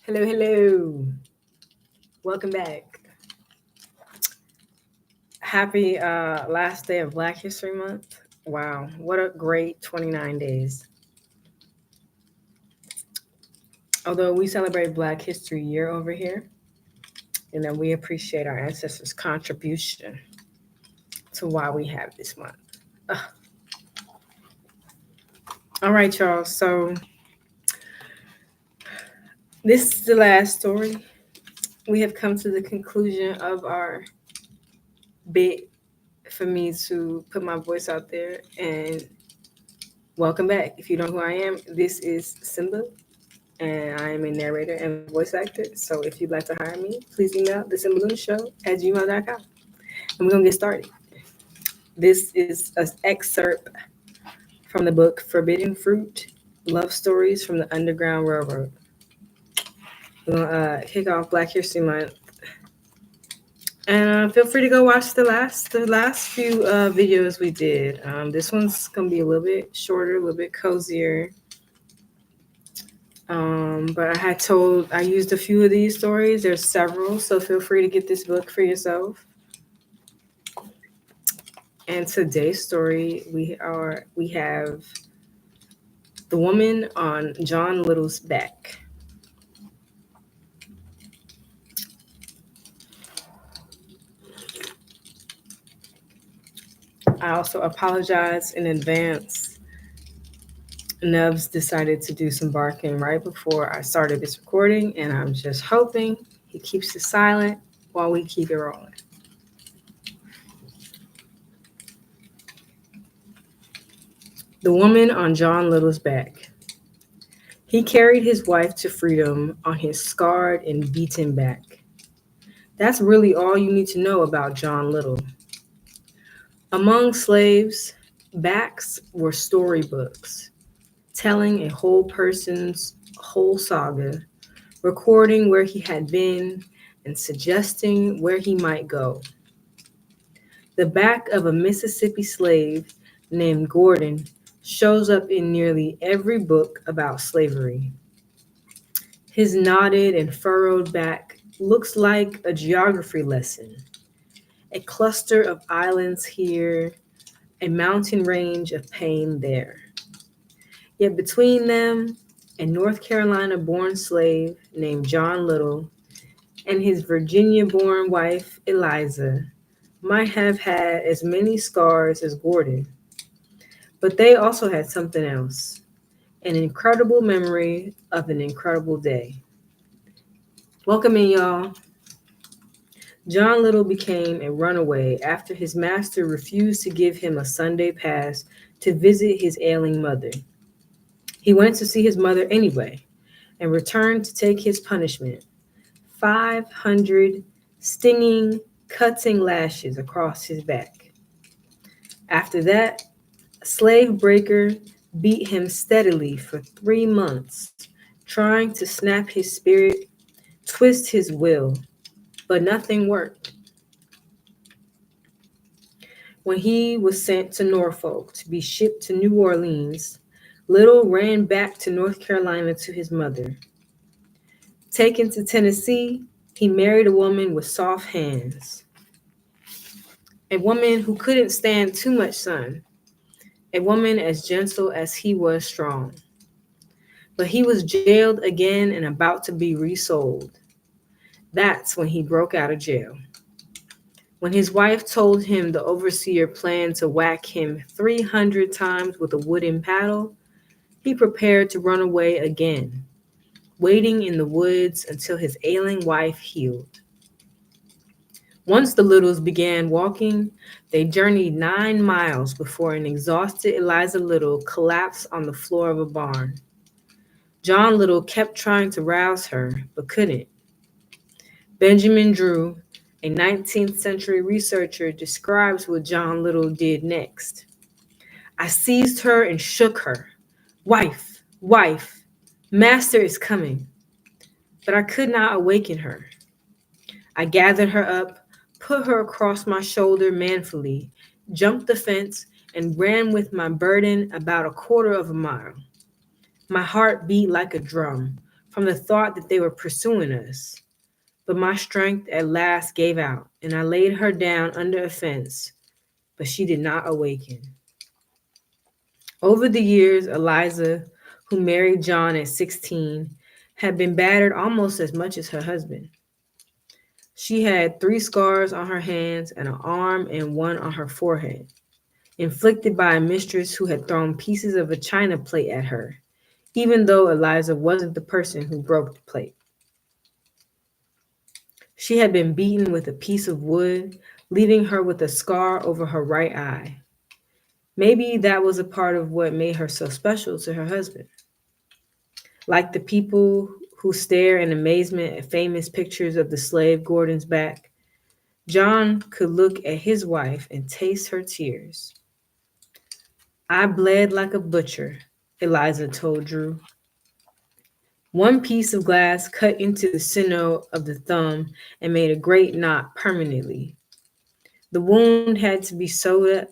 Hello, hello. Welcome back. Happy last day of Black History Month. Wow, what a great 29 days. Although we celebrate Black History Year over here, we appreciate our ancestors' contribution to why we have this month. Ugh. All right, y'all. So this is the last story. We have come to the conclusion of our bit for me to put my voice out there and welcome back. If you don't know who I am, this is Symba, and I am a narrator and voice actor. So if you'd like to hire me, please email the Symba Luna Show at gmail.com. And we're going to get started. This is an excerpt from the book Forbidden Fruit, Love Stories from the Underground Railroad. We're going to kick off Black History Month. And feel free to go watch the last few videos we did. This one's going to be a little bit shorter, a little bit cozier. But I used a few of these stories. There's several, so feel free to get this book for yourself. And today's story, we have The Woman on John Little's Back. I also apologize in advance. Nubs decided to do some barking right before I started this recording, and I'm just hoping he keeps it silent while we keep it rolling. The Woman on John Little's Back. He carried his wife to freedom on his scarred and beaten back. That's really all you need to know about John Little. Among slaves, backs were storybooks, telling a whole person's whole saga, recording where he had been and suggesting where he might go. The back of a Mississippi slave named Gordon shows up in nearly every book about slavery. His knotted and furrowed back looks like a geography lesson. A cluster of islands here, a mountain range of pain there. Yet between them, a North Carolina-born slave named John Little and his Virginia-born wife, Eliza, might have had as many scars as Gordon. But they also had something else, an incredible memory of an incredible day. Welcome in, y'all. John Little became a runaway after his master refused to give him a Sunday pass to visit his ailing mother. He went to see his mother anyway and returned to take his punishment, 500 stinging, cutting lashes across his back. After that, a slave breaker beat him steadily for 3 months, trying to snap his spirit, twist his will, but nothing worked. When he was sent to Norfolk to be shipped to New Orleans, Little ran back to North Carolina to his mother. Taken to Tennessee, he married a woman with soft hands, a woman who couldn't stand too much sun, a woman as gentle as he was strong. But he was jailed again and about to be resold. That's when he broke out of jail. When his wife told him the overseer planned to whack him 300 times with a wooden paddle, he prepared to run away again, waiting in the woods until his ailing wife healed. Once the Littles began walking, they journeyed 9 miles before an exhausted Eliza Little collapsed on the floor of a barn. John Little kept trying to rouse her, but couldn't. Benjamin Drew, a 19th century researcher, describes what John Little did next. I seized her and shook her. Wife, wife, master is coming. But I could not awaken her. I gathered her up, put her across my shoulder manfully, jumped the fence, and ran with my burden about 1/4 of a mile. My heart beat like a drum, from the thought that they were pursuing us. But my strength at last gave out, and I laid her down under a fence, but she did not awaken. Over the years, Eliza, who married John at 16, had been battered almost as much as her husband. She had 3 scars on her hands and an arm and one on her forehead, inflicted by a mistress who had thrown pieces of a china plate at her, even though Eliza wasn't the person who broke the plate. She had been beaten with a piece of wood, leaving her with a scar over her right eye. Maybe that was a part of what made her so special to her husband. Like the people who stare in amazement at famous pictures of the slave Gordon's back, John could look at his wife and taste her tears. I bled like a butcher, Eliza told Drew. One piece of glass cut into the sinew of the thumb and made a great knot permanently. The wound had to be sewed up.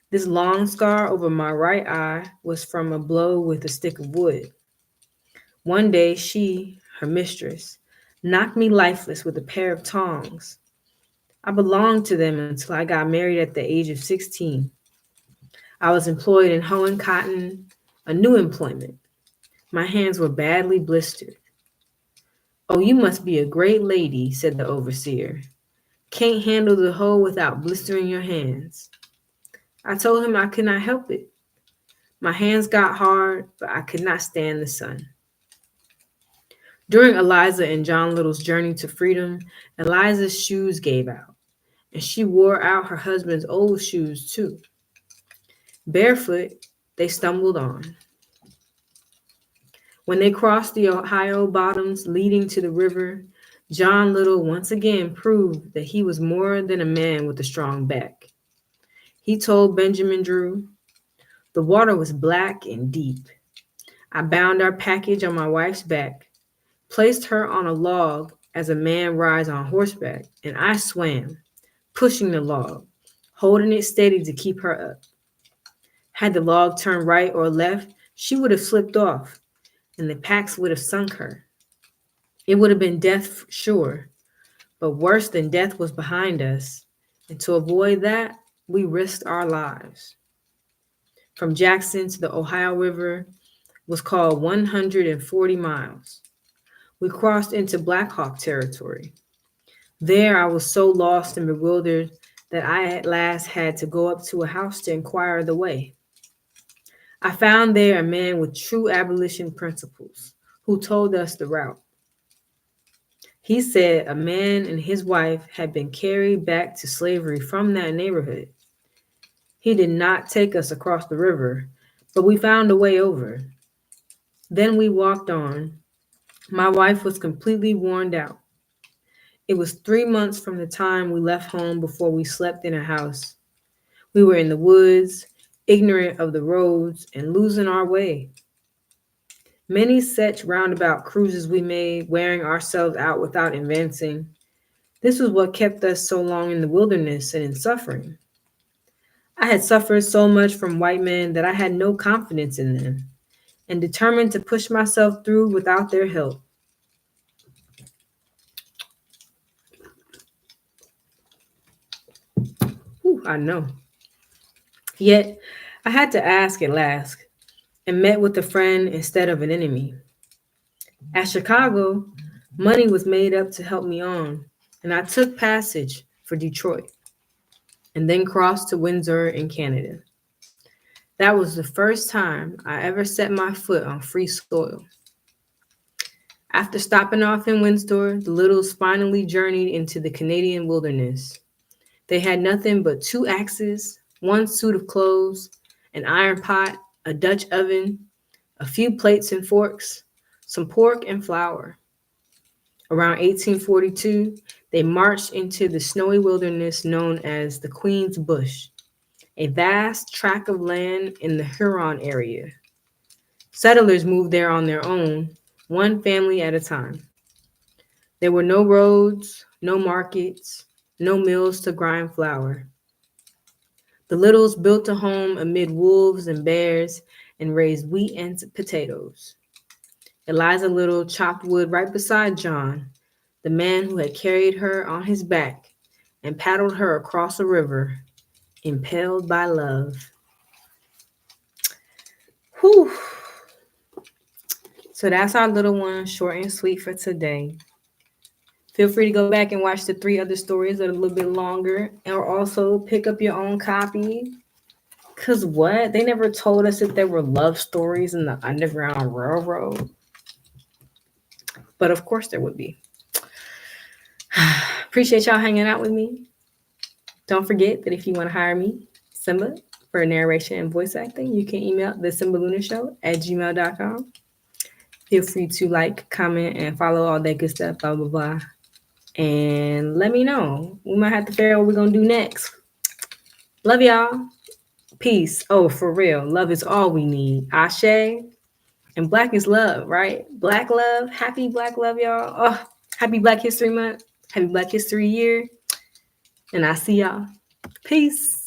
This long scar over my right eye was from a blow with a stick of wood. One day she, her mistress, knocked me lifeless with a pair of tongs. I belonged to them until I got married at the age of 16. I was employed in hoeing cotton, a new employment. My hands were badly blistered. Oh, you must be a great lady, said the overseer. Can't handle the hoe without blistering your hands. I told him I could not help it. My hands got hard, but I could not stand the sun. During Eliza and John Little's journey to freedom, Eliza's shoes gave out, and she wore out her husband's old shoes too. Barefoot, they stumbled on. When they crossed the Ohio bottoms leading to the river, John Little once again proved that he was more than a man with a strong back. He told Benjamin Drew, the water was black and deep. I bound our package on my wife's back, placed her on a log as a man rides on horseback, and I swam, pushing the log, holding it steady to keep her up. Had the log turned right or left, she would have slipped off, and the packs would have sunk her. It would have been death sure, but worse than death was behind us, and to avoid that, we risked our lives. From Jackson to the Ohio River was called 140 miles. We crossed into Black Hawk territory. There I was so lost and bewildered that I at last had to go up to a house to inquire the way. I found there a man with true abolition principles who told us the route. He said a man and his wife had been carried back to slavery from that neighborhood. He did not take us across the river, but we found a way over. Then we walked on. My wife was completely worn out. It was 3 months from the time we left home before we slept in a house. We were in the woods, ignorant of the roads, and losing our way. Many such roundabout cruises we made, wearing ourselves out without advancing. This was what kept us so long in the wilderness and in suffering. I had suffered so much from white men that I had no confidence in them, and determined to push myself through without their help. I know. Yet, I had to ask at last, and met with a friend instead of an enemy. At Chicago, money was made up to help me on, and I took passage for Detroit, and then crossed to Windsor in Canada. That was the first time I ever set my foot on free soil. After stopping off in Windsor, the Littles finally journeyed into the Canadian wilderness. They had nothing but 2 axes, 1 suit of clothes, an iron pot, a Dutch oven, a few plates and forks, some pork and flour. Around 1842, they marched into the snowy wilderness known as the Queen's Bush, a vast tract of land in the Huron area. Settlers moved there on their own, one family at a time. There were no roads, no markets, no mills to grind flour. The Littles built a home amid wolves and bears and raised wheat and potatoes. Eliza Little chopped wood right beside John, the man who had carried her on his back and paddled her across a river, impelled by love. Whew. So that's our little one, short and sweet for today. Feel free to go back and watch the 3 other stories that are a little bit longer, or also pick up your own copy. Cause what? They never told us if there were love stories in the Underground Railroad. But of course there would be. Appreciate y'all hanging out with me. Don't forget that if you want to hire me, Symba, for narration and voice acting, you can email the Symba Luna Show at gmail.com. Feel free to like, comment, and follow all that good stuff, blah, blah, blah. And let me know. We might have to figure out what we're going to do next. Love y'all. Peace. Oh, for real. Love is all we need. Ashe. And black is love, right? Black love. Happy black love, y'all. Oh, happy Black History Month. Happy Black History Year. And I see y'all. Peace.